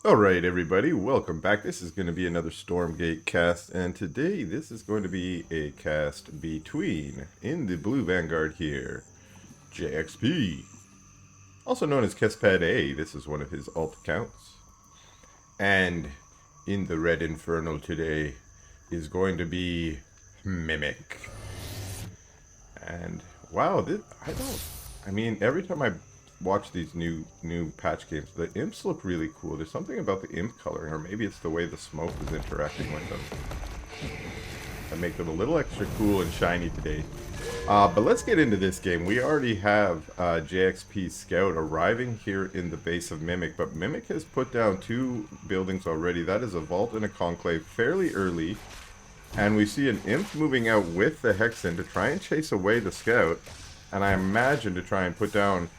Alright everybody, welcome back. This is going to be another Stormgate cast, and today this is going to be a cast between, in the blue vanguard here, JXP, also known as Kespad A. This is one of his alt accounts. And in the red inferno today is going to be Mimic. And wow, every time I watch these new patch games, the imps look really cool. There's something about the imp coloring, or maybe it's the way the smoke is interacting with them, that make them a little extra cool and shiny today. But let's get into this game. We already have JXP Scout arriving here in the base of Mimic, but Mimic has put down two buildings already. That is a vault and a conclave fairly early. And we see an imp moving out with the Hexen to try and chase away the Scout. And I imagine to try and put down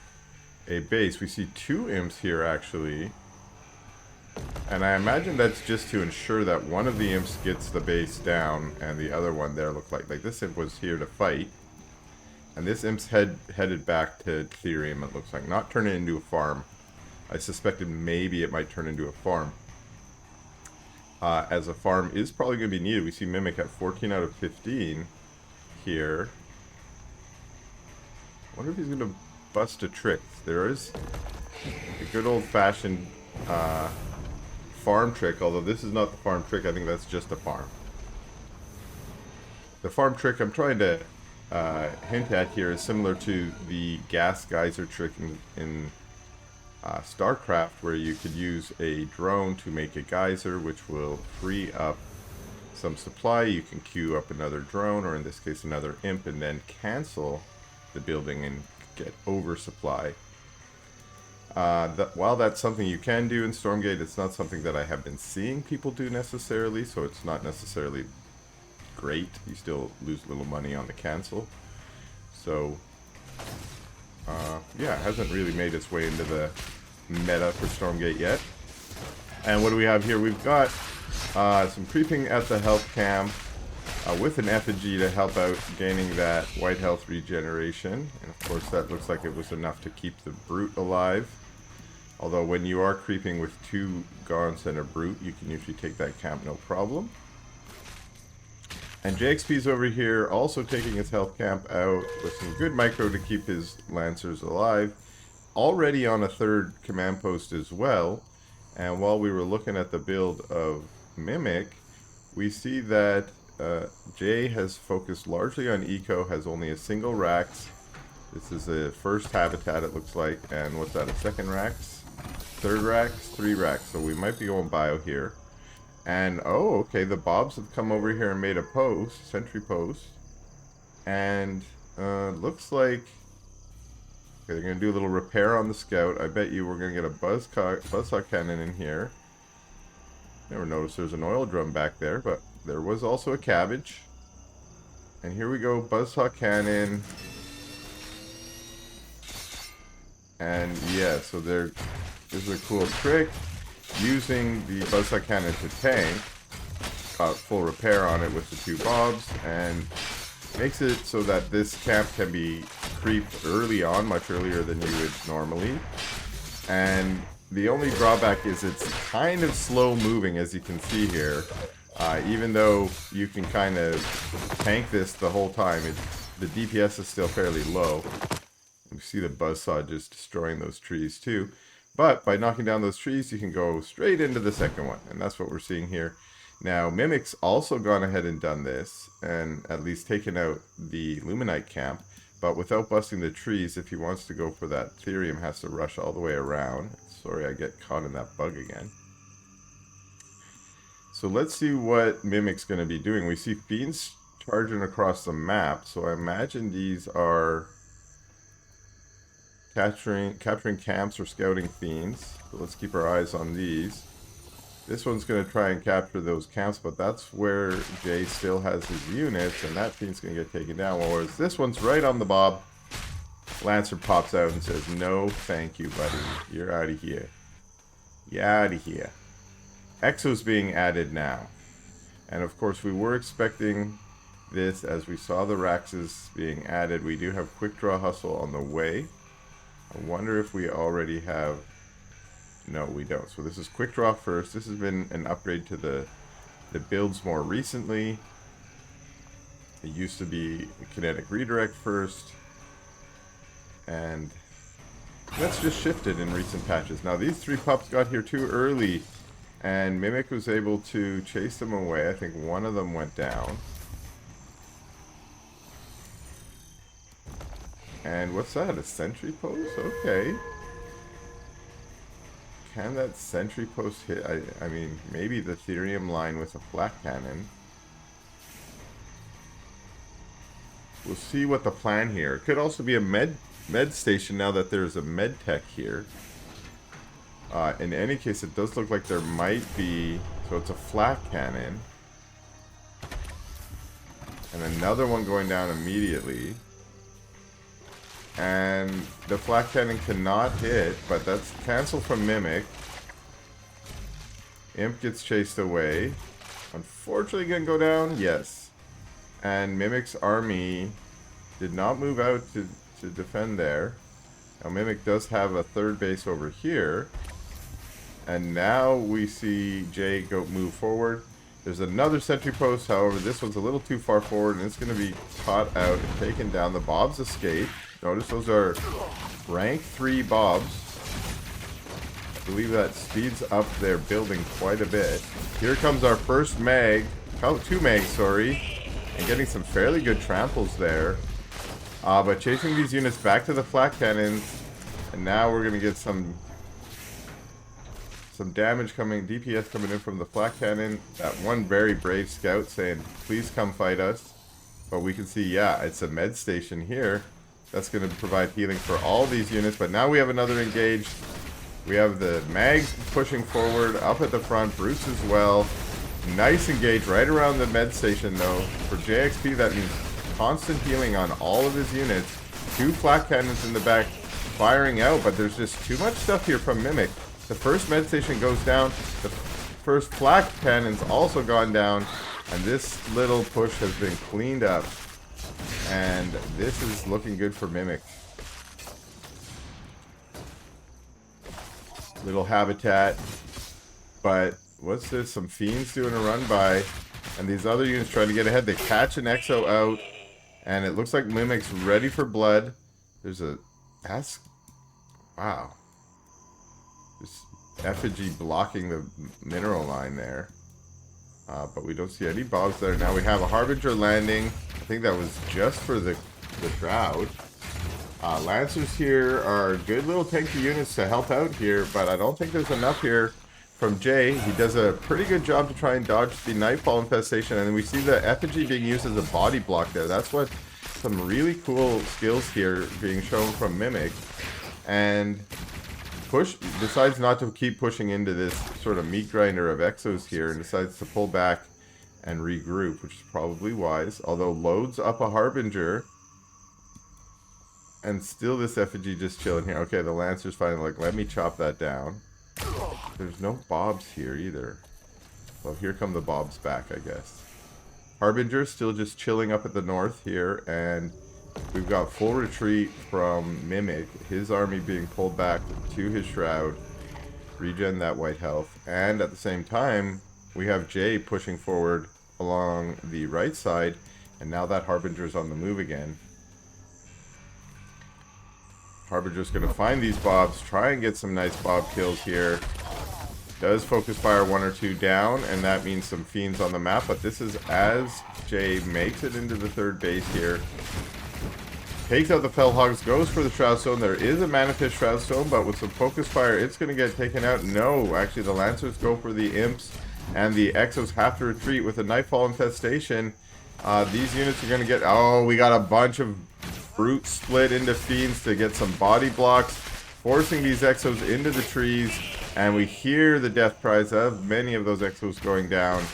a base. We see two imps here actually. And I imagine that's just to ensure that one of the imps gets the base down and the other one there looked like this imp was here to fight. And this imp's headed back to Therium, it looks like. Not turn it into a farm. I suspected maybe it might turn into a farm. As a farm is probably going to be needed. We see Mimic at 14 out of 15 here. I wonder if he's going to bust a trick. There is a good old-fashioned farm trick, although this is not the farm trick. I think that's just a farm. The farm trick I'm trying to hint at here is similar to the gas geyser trick in StarCraft, where you could use a drone to make a geyser, which will free up some supply. You can queue up another drone, or in this case another imp, and then cancel the building and get oversupply. While that's something you can do in Stormgate, it's not something that I have been seeing people do necessarily, so it's not necessarily great. You still lose a little money on the cancel. So, yeah, it hasn't really made its way into the meta for Stormgate yet. And what do we have here? We've got some creeping at the health cam with an effigy to help out gaining that white health regeneration. And of course that looks like it was enough to keep the brute alive. Although when you are creeping with two gaunts and a brute, you can usually take that camp no problem. And JXP's over here also taking his health camp out with some good micro to keep his lancers alive. Already on a third command post as well. And while we were looking at the build of Mimic, we see that Jay has focused largely on eco, has only a single Rax. This is the first habitat, it looks like. And what's that, a second Rax? Third Rax? Three Rax. So we might be going bio here. And, oh, okay, the Bobs have come over here and made a post, sentry post. And, looks like, okay, they're going to do a little repair on the Scout. I bet you we're going to get a buzzsaw cannon in here. Never noticed there's an oil drum back there, but there was also a cabbage. And here we go, buzzsaw cannon. And, yeah, so there's a cool trick. Using the buzzsaw cannon to tank, got full repair on it with the two Bobs, and makes it so that this camp can be creeped early on, much earlier than you would normally. And the only drawback is it's kind of slow moving, as you can see here. Even though you can kind of tank this the whole time, the DPS is still fairly low. You see the buzzsaw just destroying those trees too. But by knocking down those trees, you can go straight into the second one. And that's what we're seeing here. Now, Mimic's also gone ahead and done this, and at least taken out the Luminite camp. But without busting the trees, if he wants to go for that, Therium has to rush all the way around. Sorry, I get caught in that bug again. So let's see what Mimic's going to be doing. We see Fiends charging across the map. So I imagine these are capturing camps or scouting Fiends. So let's keep our eyes on these. This one's going to try and capture those camps, but that's where Jay still has his units, and that Fiend's going to get taken down. Whereas this one's right on the Bob. Lancer pops out and says, "No, thank you, buddy. You're out of here. You're out of here." Exo's being added now. And of course, we were expecting this as we saw the Raxes being added. We do have Quick Draw Hustle on the way. I wonder if we already have No, we don't. So this is quick draw first. This has been an upgrade to the builds more recently. It used to be kinetic redirect first, and that's just shifted in recent patches. Now these three pups got here too early, and Mimic was able to chase them away. I think one of them went down. And what's that? A sentry post? Okay. Can that sentry post hit? I mean, maybe the Therium line with a flak cannon. We'll see what the plan here. It could also be a med station now that there's a med tech here. In any case, it does look like there might be... So it's a flak cannon. And another one going down immediately. And the flak cannon cannot hit, but that's canceled from Mimic. Imp gets chased away. Unfortunately gonna go down? Yes. And Mimic's army did not move out to defend there. Now Mimic does have a third base over here. And now we see Jay move forward. There's another sentry post, however this one's a little too far forward and it's going to be caught out and taken down. The Bobs escape. Notice those are rank 3 Bobs. I believe that speeds up their building quite a bit. Here comes our first mag. Oh, 2 mags, sorry. And getting some fairly good tramples there. But chasing these units back to the flak cannons. And now we're going to get some damage coming, DPS coming in from the flak cannon. That one very brave scout saying, please come fight us. But we can see, yeah, it's a med station here. That's going to provide healing for all these units. But now we have another engaged. We have the mags pushing forward, up at the front, Brutes as well. Nice engage right around the med station though. For JXP, that means constant healing on all of his units. 2 flak cannons in the back firing out, but there's just too much stuff here from Mimic. The first med station goes down, the first flak cannon's also gone down, and this little push has been cleaned up. And this is looking good for Mimic. Little habitat, but what's this? Some Fiends doing a run by, and these other units trying to get ahead. They catch an Exo out, and it looks like Mimic's ready for blood. There's a... That's... Wow. This effigy blocking the mineral line there. But we don't see any Bobs there. Now we have a Harbinger landing. I think that was just for the Shroud. Lancers here are good little tanky units to help out here, but I don't think there's enough here from Jay. He does a pretty good job to try and dodge the Nightfall infestation, and we see the effigy being used as a body block there. That's what some really cool skills here being shown from Mimic. And decides not to keep pushing into this sort of meat grinder of Exos here and decides to pull back and regroup, which is probably wise. Although loads up a Harbinger, and still this effigy just chilling here. Okay, the Lancer's finally like, let me chop that down. There's no Bobs here either. Well, here come the Bobs back, I guess. Harbinger still just chilling up at the north here, and we've got full retreat from Mimic. His army being pulled back to his Shroud. Regen that white health. And at the same time, we have Jay pushing forward along the right side. And now that Harbinger's on the move again. Harbinger's going to find these Bobs. Try and get some nice Bob kills here. Does focus fire 1 or 2 down. And that means some Fiends on the map. But this is as Jay makes it into the third base here. Takes out the Fellhogs, goes for the Shroud Stone. There is a Manifest Shroud Stone, but with some focus fire, it's going to get taken out. No, actually, the Lancers go for the Imps, and the Exos have to retreat with a Nightfall infestation. These units are going to get... Oh, we got a bunch of Brutes split into Fiends to get some body blocks, forcing these Exos into the trees, and we hear the death cries of many of those Exos going down,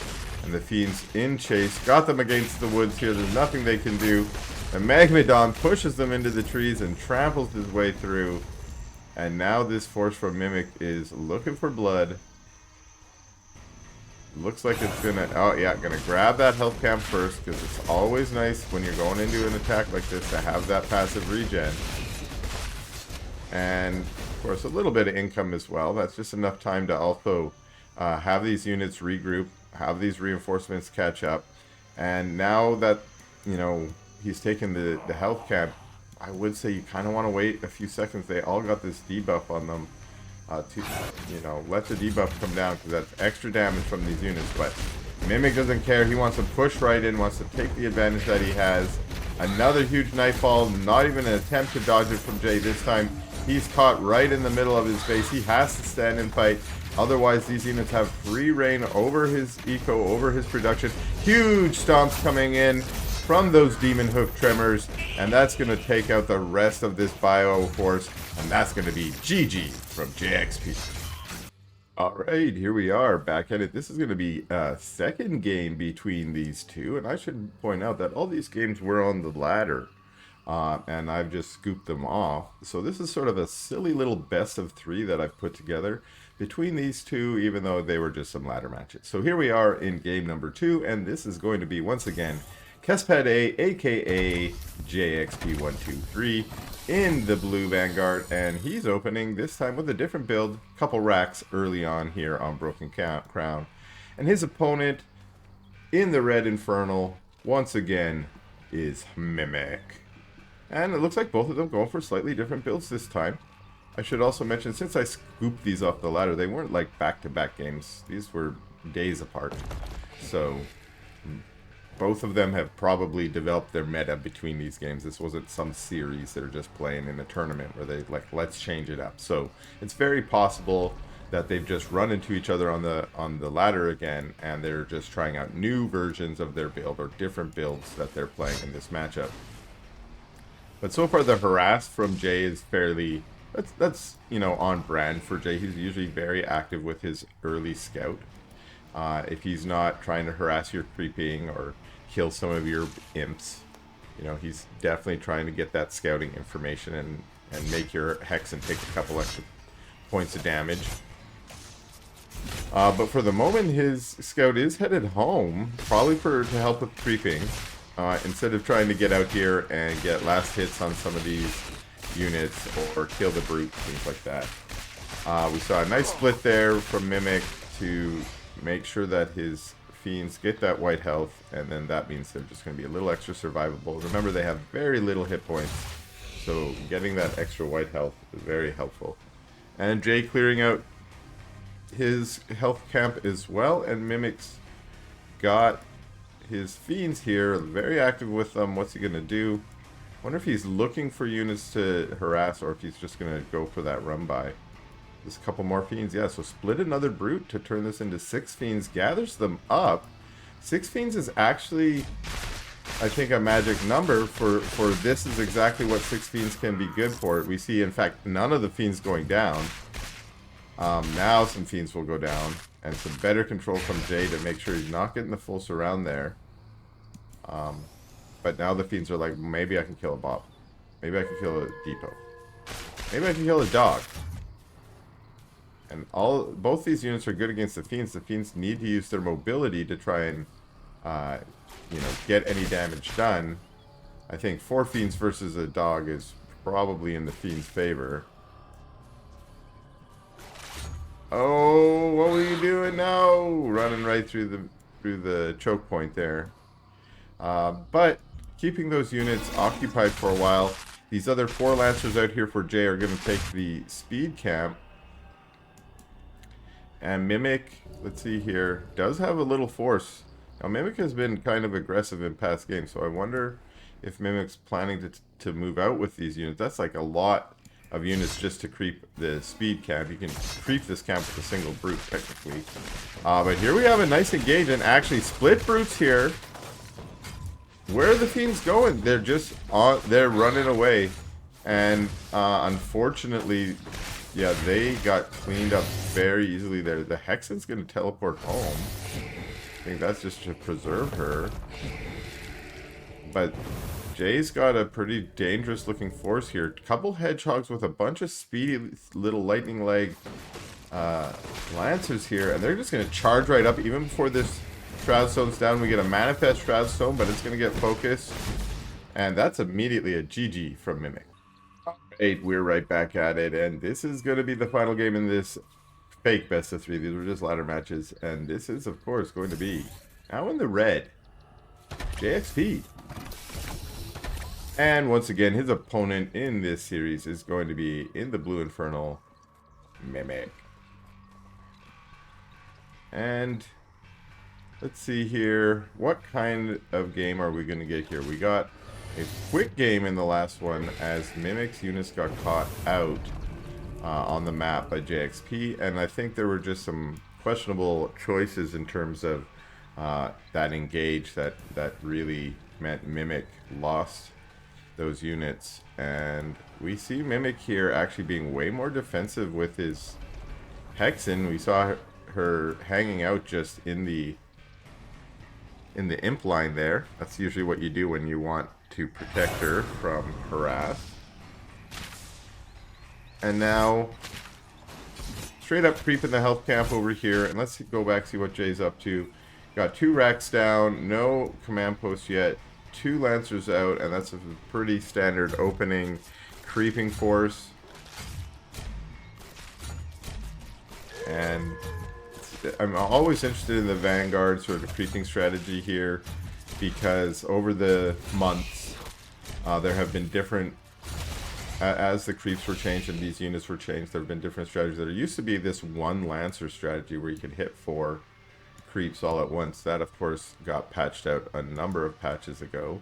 and the Fiends in chase. Got them against the woods here. There's nothing they can do. The Magmadon pushes them into the trees and tramples his way through. And now this force from Mimic is looking for blood. Looks like it's gonna... Oh yeah, gonna grab that health camp first, because it's always nice when you're going into an attack like this to have that passive regen. And Of course, a little bit of income as well. That's just enough time to also have these units regroup, have these reinforcements catch up. And now that, you know, he's taken the health camp, I would say you kind of want to wait a few seconds. They all got this debuff on them to, you know, let the debuff come down because that's extra damage from these units. But Mimic doesn't care. He wants to push right in, wants to take the advantage that he has. Another huge nightfall, not even an attempt to dodge it from Jay this time. He's caught right in the middle of his base. He has to stand and fight. Otherwise, these units have free reign over his eco, over his production. Huge stomps coming in from those demon hoof tremors. And that's going to take out the rest of this bio force. And that's going to be GG from jayxp. Alright, here we are back at it. This is going to be a second game between these two. And I should point out that all these games were on the ladder. And I've just scooped them off. So this is sort of a silly little best of 3 that I've put together between these two, even though they were just some ladder matches. So here we are in game number 2, and this is going to be, once again, Kespad A, aka jayxp123, in the blue Vanguard, and he's opening this time with a different build, couple racks early on here on Broken Crown. And his opponent in the red Infernal, once again, is Mimic. And it looks like both of them going for slightly different builds this time. I should also mention, since I scooped these off the ladder, they weren't like back-to-back games. These were days apart. So both of them have probably developed their meta between these games. This wasn't some series they're just playing in a tournament where they like, let's change it up. So it's very possible that they've just run into each other on the ladder again, and they're just trying out new versions of their build or different builds that they're playing in this matchup. But so far the harass from Jay is fairly, that's you know, on brand for Jay. He's usually very active with his early scout. If he's not trying to harass your creeping or kill some of your imps, you know, he's definitely trying to get that scouting information and make your Hexen take a couple extra points of damage. But for the moment, his scout is headed home, probably to help with creeping. Instead of trying to get out here and get last hits on some of these units or kill the brute, things like that. We saw a nice split there from Mimic to make sure that his fiends get that white health, and then that means they're just going to be a little extra survivable. Remember, they have very little hit points, so getting that extra white health is very helpful. And Jay clearing out his health camp as well, and Mimic's got his fiends here, very active with them. What's he gonna do? Wonder if he's looking for units to harass or if he's just gonna go for that run by. There's a couple more fiends, yeah, so split another brute to turn this into 6 fiends, gathers them up. 6 fiends is actually, I think, a magic number for this is exactly what 6 fiends can be good for. We see, in fact, none of the fiends going down. Now some fiends will go down, and some better control from Jay to make sure he's not getting the full surround there. But now the fiends are like, maybe I can kill a Bob. Maybe I can kill a Depot. Maybe I can kill a dog. And both these units are good against the fiends. The fiends need to use their mobility to try and, you know, get any damage done. I think 4 fiends versus a dog is probably in the fiend's favor. Oh, what were you doing now? Running right through the choke point there. But keeping those units occupied for a while. These other 4 lancers out here for Jay are going to take the speed camp. And Mimic, let's see here, does have a little force. Now Mimic has been kind of aggressive in past games, so I wonder if Mimic's planning to move out with these units. That's like a lot of units just to creep the speed camp. You can creep this camp with a single brute, technically. But here we have a nice engage, and actually split brutes here. Where are the fiends going? They're just they're running away. And unfortunately, yeah, they got cleaned up very easily there. The Hexen's going to teleport home. I think that's just to preserve her. But Jay's got a pretty dangerous looking force here. Couple hedgehogs with a bunch of speedy little lightning leg lancers here. And they're just going to charge right up even before this Shroud Stone's down. We get a manifest Shroud Stone, but it's going to get focused. And that's immediately a GG from Mimic. Alright, we're right back at it, and this is going to be the final game in this fake best of 3. These were just ladder matches, and this is, of course, going to be now in the red, JXP. And once again, his opponent in this series is going to be in the blue infernal, Mimic. And let's see here, what kind of game are we going to get here? We got a quick game in the last one as Mimic's units got caught out on the map by JXP, and I think there were just some questionable choices in terms of that engage that really meant Mimic lost those units. And we see Mimic here actually being way more defensive with his Hexen. We saw her hanging out just in the imp line there. That's usually what you do when you want to protect her from harass. And now straight up creeping the health camp over here, and let's go back see what Jay's up to. Got 2 racks down, no command posts yet, 2 lancers out, and that's a pretty standard opening creeping force. And I'm always interested in the Vanguard sort of creeping strategy here, because over the months there have been different, as the creeps were changed and these units were changed, there have been different strategies. There used to be this 1 Lancer strategy where you could hit 4 creeps all at once. That of course got patched out a number of patches ago.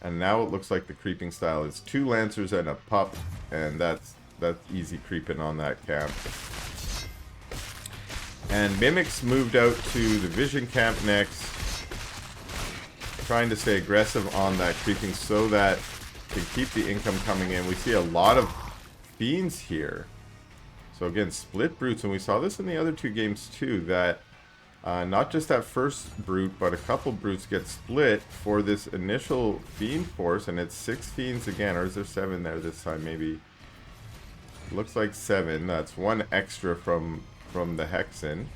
And now it looks like the creeping style is 2 Lancers and a pup, and that's easy creeping on that camp. And Mimics moved out to the Vision camp next, trying to stay aggressive on that creeping so that to keep the income coming in. We see a lot of Fiends here. So again, split Brutes, and we saw this in the other 2 games too, that not just that first Brute, but a couple Brutes get split for this initial Fiend force, and it's 6 Fiends again, or is there 7 there this time maybe? Looks like 7. That's 1 extra from the Hexen.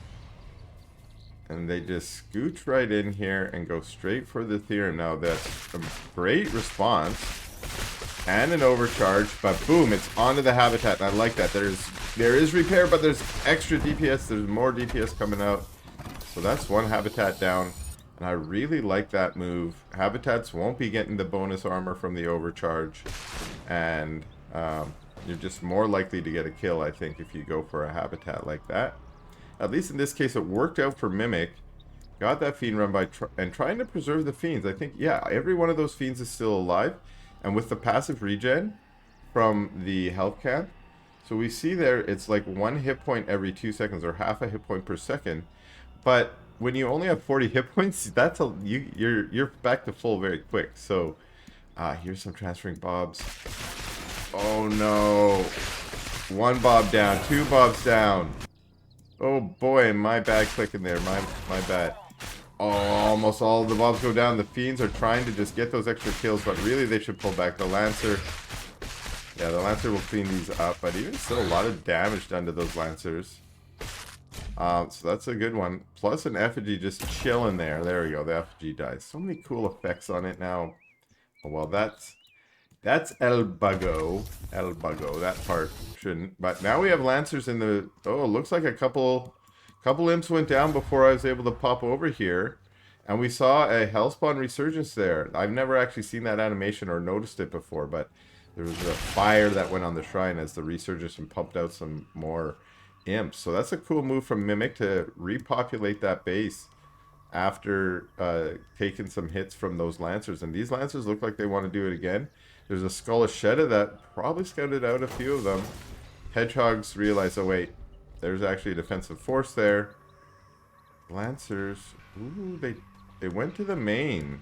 And they just scooch right in here and go straight for the Theorem. Now that's a great response and an overcharge, but boom, it's onto the habitat. And I like that. There is repair, but there's extra DPS. There's more DPS coming out. So that's 1 habitat down, and I really like that move. Habitats won't be getting the bonus armor from the overcharge, and you're just more likely to get a kill, I think, if you go for a habitat like that. At least in this case, it worked out for Mimic. Got that Fiend run by trying to preserve the Fiends. I think, yeah, every one of those Fiends is still alive. And with the passive regen from the health camp, so we see there, it's like 1 hit point every 2 seconds, or half a hit point per second. But when you only have 40 hit points, that's you're back to full very quick. So here's some transferring bobs. Oh no. 1 bob down, 2 bobs down. Oh boy, my bad clicking there, my bad. Oh, almost all of the bobs go down. The Fiends are trying to just get those extra kills, but really they should pull back the Lancer. Yeah, the Lancer will clean these up, but even still a lot of damage done to those Lancers. So that's a good one. Plus an effigy just chilling there. There we go, the effigy dies. So many cool effects on it now. Oh, well, that's El Buggo. El Buggo. That part shouldn't. But now we have Lancers in the... Oh, it looks like a couple imps went down before I was able to pop over here. And we saw a Hellspawn Resurgence there. I've never actually seen that animation or noticed it before, but there was a fire that went on the shrine as the Resurgence and pumped out some more imps. So that's a cool move from Mimic to repopulate that base after taking some hits from those Lancers. And these Lancers look like they want to do it again. There's a Skull of Shedda that probably scouted out a few of them. Hedgehogs realize, oh wait, there's actually a defensive force there. Lancers, ooh, they went to the main.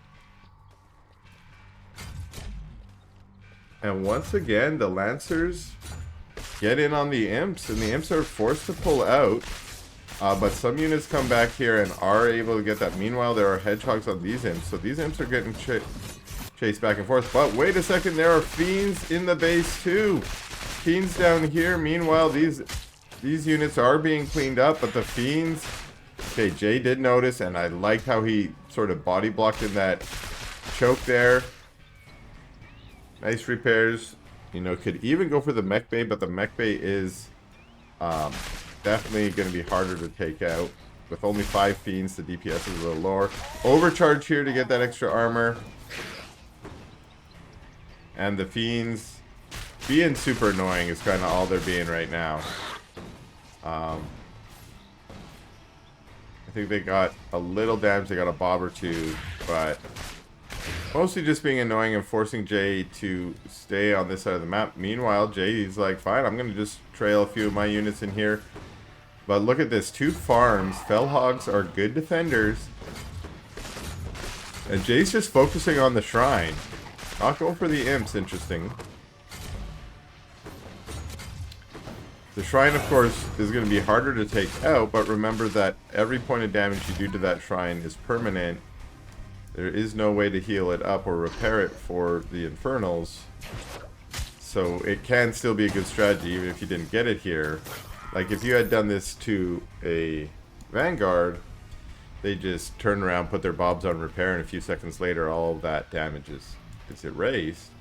And once again, the Lancers get in on the imps, and the imps are forced to pull out. But some units come back here and are able to get that. Meanwhile, there are hedgehogs on these imps, so these imps are getting chased back and forth. But wait a second, there are Fiends in the base too. Fiends down here. Meanwhile, these units are being cleaned up, but the Fiends... Okay, Jay did notice, and I liked how he sort of body blocked in that choke there. Nice repairs. You know, could even go for the mech bay, but the mech bay is definitely going to be harder to take out. With only 5 fiends, the DPS is a little lower. Overcharge here to get that extra armor. And the fiends being super annoying is kind of all they're being right now. I think they got a little damage. They got a bob or two, but mostly just being annoying and forcing Jay to stay on this side of the map. Meanwhile, Jay's like, fine, I'm going to just trail a few of my units in here. But look at this, 2 farms. Fellhogs are good defenders. And Jay's just focusing on the shrine. Not going for the imps, interesting. The shrine, of course, is going to be harder to take out, but remember that every point of damage you do to that shrine is permanent. There is no way to heal it up or repair it for the infernals. So it can still be a good strategy, even if you didn't get it here. Like, if you had done this to a Vanguard, they just turn around, put their bobs on repair, and a few seconds later, all of that damage is erased.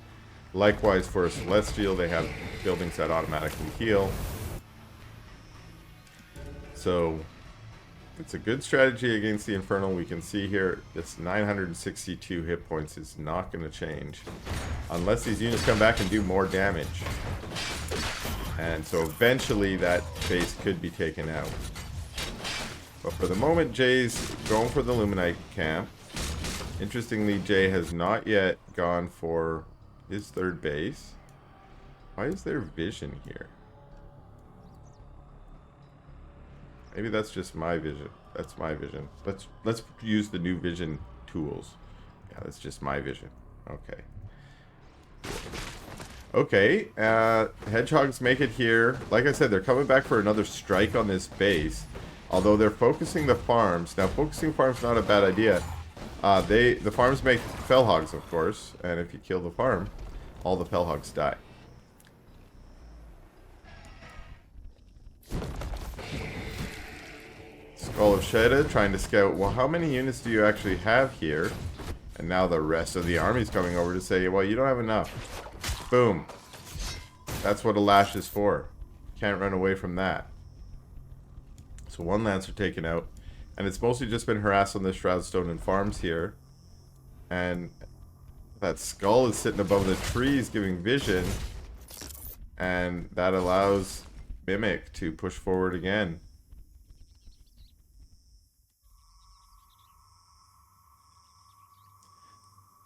Likewise, for a Celestial, they have buildings that automatically heal. So, it's a good strategy against the Infernal. We can see here, this 962 hit points is not going to change. Unless these units come back and do more damage. And so eventually that base could be taken out. But for the moment, Jay's going for the Luminite camp. Interestingly, Jay has not yet gone for his 3rd base. Why is there vision here? Maybe that's just my vision. That's my vision. Let's use the new vision tools. Yeah, that's just my vision. Okay. Okay, hedgehogs make it here. Like I said, they're coming back for another strike on this base. Although they're focusing the farms. Now, focusing farms is not a bad idea. The farms make fellhogs, of course. And if you kill the farm, all the fellhogs die. Skull of Sheda trying to scout, well, how many units do you actually have here? And now the rest of the army's coming over to say, well, you don't have enough. Boom. That's what a lash is for. Can't run away from that. So 1 Lancer taken out. And it's mostly just been harassed on the Shroudstone and farms here. And that skull is sitting above the trees giving vision. And that allows Mimic to push forward again.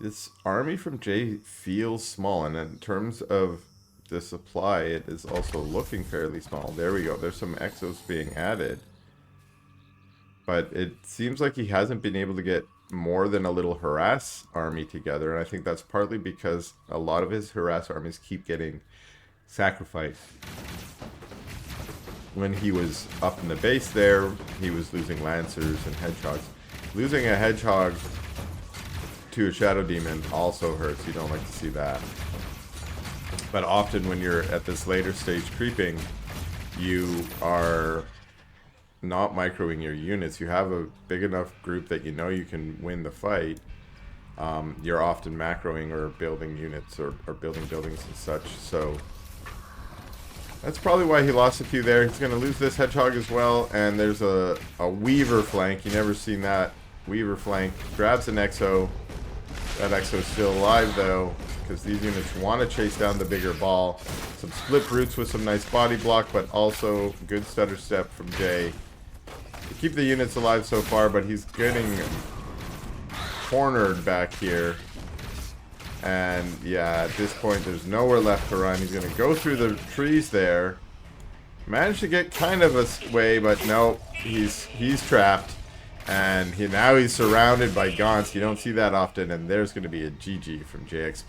This army from Jay feels small, and in terms of the supply, it is also looking fairly small. There we go. There's some exos being added. But it seems like he hasn't been able to get more than a little harass army together, and I think that's partly because a lot of his harass armies keep getting sacrificed. When he was up in the base there, he was losing Lancers and Hedgehogs. Losing a Hedgehog to a Shadow Demon also hurts. You don't like to see that. But often when you're at this later stage creeping, you are not microing your units. You have a big enough group that you know you can win the fight. You're often macroing or building units or building buildings and such. So that's probably why he lost a few there. He's going to lose this Hedgehog as well. And there's a Weaver flank. You never seen that. Weaver flank. Grabs an Exo. That Exo's still alive though, because these units want to chase down the bigger ball. Some split brutes with some nice body block, but also good stutter step from Jay to keep the units alive so far, but he's getting cornered back here. And yeah, at this point there's nowhere left to run. He's going to go through the trees there. Managed to get kind of a way, but no, he's trapped. And now he's surrounded by Gaunts. You don't see that often, and there's going to be a GG from jayxp.